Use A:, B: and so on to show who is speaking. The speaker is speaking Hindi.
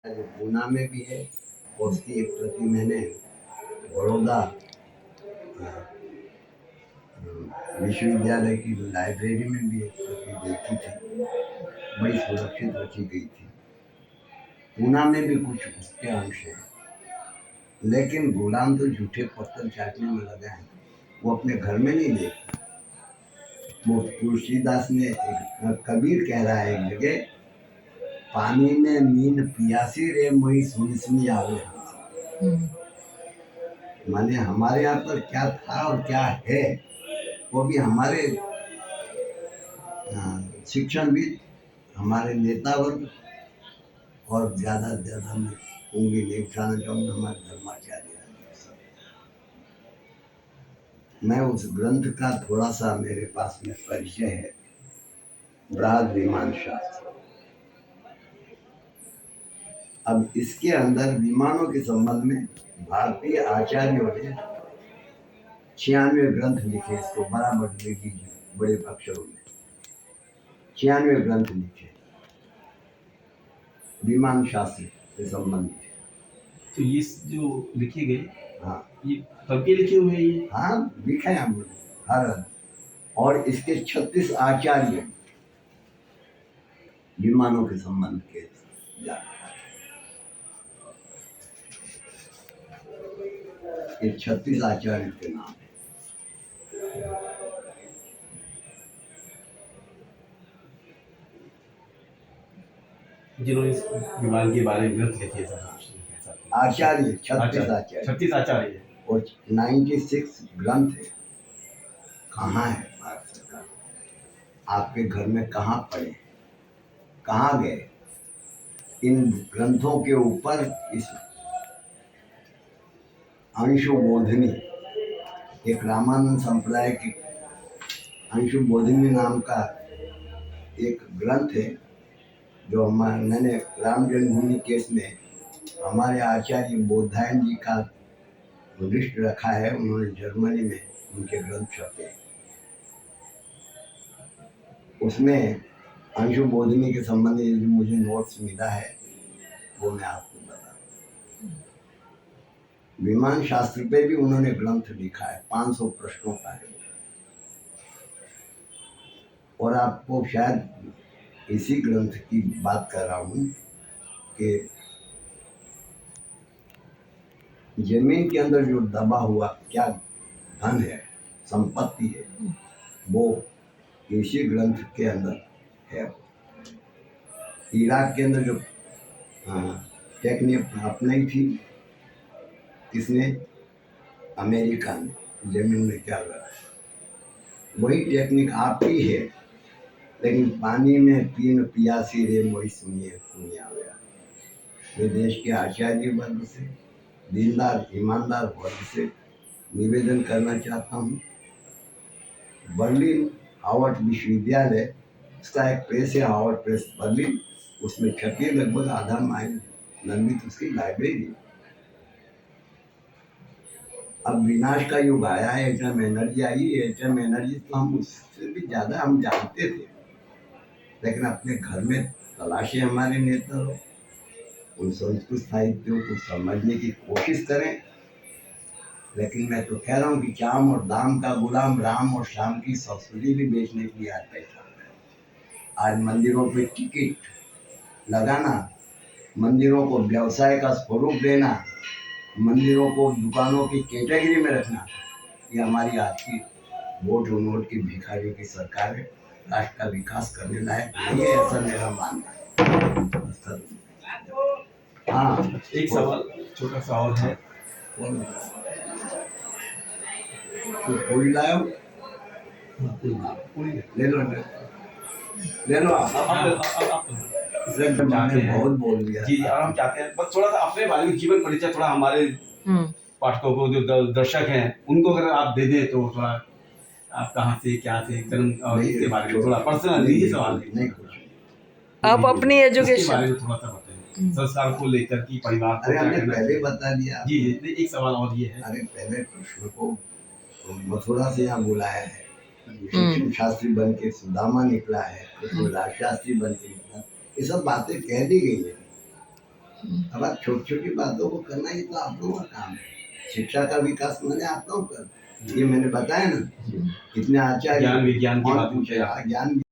A: जो पूना में भी है और उसकी एक प्रति मैंने बड़ौदा विश्वविद्यालय की लाइब्रेरी में भी एक प्रति देखी थी। बड़ी सुरक्षित रखी गई थी। पूना में भी कुछ उसके अंश हैं, लेकिन गुलाम तो झूठे पत्थर चाटने में लगा है, वो अपने घर में नहीं देखता। वो तुलसीदास ने कबीर कह रहा है एक जगह, पानी में नींद पियासी रे मोई सुनी सुनी आवे। माने हमारे यहाँ पर क्या था और क्या है वो भी हमारे शिक्षणविद, हमारे नेता वर्ग और ज़्यादा से ज़्यादा मैं उंगली नहीं उठाना चाहूँगा हमारे धर्माचार्य। मैं उस ग्रंथ का थोड़ा सा मेरे पास में परिचय है। बृहद विमान शास्त्र। अब इसके अंदर विमानों के संबंध में भारतीय आचार्यों ने 96 ग्रंथ लिखे। इसको बराबर लिख लीजिए बड़े अक्षरों में, 96 ग्रंथ लिखे विमान शास्त्र से संबंधित।
B: तो ये जो लिखे गए,
A: हाँ,
B: ये सबके लिखे हुए हैं ये?
A: हाँ, लिखे हैं हम हर। और इसके 36 आचार्य विमानों के संबंध के ये 36 आचार्य के नाम है।
B: जिन्होंने इस विमान के बारे में ग्रंथ लिखे
A: आचार्य 36
B: आचार्य
A: और 96 ग्रंथ है। कहाँ है भारत सरकार? आपके घर में कहाँ पड़े, कहाँ गए? इन ग्रंथों के ऊपर इस अंशुबोधिनी, एक रामानंद संप्रदाय की अंशुबोधिनी नाम का एक ग्रंथ है जो मैंने राम जन्मभूमि केस में हमारे आचार्य बोधायन जी का लिस्ट रखा है। उन्होंने जर्मनी में उनके ग्रंथ छपे। उसमें अंशुबोधिनी के संबंधी जो मुझे नोट्स मिला है वो मैं आपको बता। विमान शास्त्र पे भी उन्होंने ग्रंथ लिखा है, 500 प्रश्नों का है। और आपको शायद इसी ग्रंथ की बात कर रहा हूँ कि जमीन के अंदर जो दबा हुआ क्या धन है, संपत्ति है, वो इसी ग्रंथ के अंदर है। इराक के अंदर जो टेक्निक अपनाई थी, किसने? अमेरिका ने। जमीन में क्या करा, वही टेक्निक आपकी है, लेकिन पानी में पीन पियासी रे मोई सुनिए सुनिया गया। मैं देश के आचार्य वर्ग से, दीनदार ईमानदार वर्ग से निवेदन करना चाहता हूँ। बर्लिन हार्वर्ड विश्वविद्यालय, उसका एक प्रेस है हार्वर्ड प्रेस बर्लिन, उसमें छपी है लगभग आधा माइल लंबी उसकी लाइब्रेरी। अब विनाश का युग आया है, एटम एनर्जी आई है। एटम एनर्जी तो हम उससे भी ज़्यादा हम जानते थे, लेकिन अपने घर में तलाशे हमारे नेता लोग, उन संस्कृत साहित्यों को समझने की कोशिश करें। लेकिन मैं तो कह रहा हूँ कि चाम और दाम का गुलाम राम और शाम की संस्कृति भी बेचने के लिए आता था। आज मंदिरों पे टिकट लगाना, मंदिरों को व्यवसाय का स्वरूप देना, मंदिरों को दुकानों की कैटेगरी में रखना, ये हमारी आज की वोट नोट की भिखारियों की सरकार है। राष्ट्र का विकास करने लायक नहीं है, ऐसा मेरा मानना है। हाँ,
B: एक सवाल, छोटा सा और है।
A: तो पूरी लाओ, ले लो ले लो आप बहुत बोल दिया
B: जी। और हम चाहते हैं बस थोड़ा सा अपने बारे में जीवन परिचय, थोड़ा हमारे पाठकों को जो दर्शक हैं उनको अगर आप दे दें तो थोड़ा, आप कहाँ से, क्या से, जन्म और इसके बारे में थोड़ा पर्सनल निजी सवाल नहीं कुछ।
C: आप अपनी एजुकेशन
B: बारे में थोड़ा सा बताएं, संस्कार को लेकर की परिवार को क्या करना
A: पहले बता दिया।
B: जी जी, एक सवाल और ये है।
A: अरे पहले कृष्ण को मथुरा से यहाँ बुलाया है, शिक्षण शास्त्री बन के सुदामा निकला है, कृष्ण राजशास्त्री बन के निकला, ये सब बातें कह दी गई है। अब आप छोटी छोटी बातों को करना ही तो आप लोगों का काम है। शिक्षा का विकास मैंने आप लोगों का, ये मैंने बताया ना, कितने आचार्य
B: ज्ञान विज्ञान की
A: कौन
B: बात
A: पूछे,
B: पूछे आप।
A: ज्ञान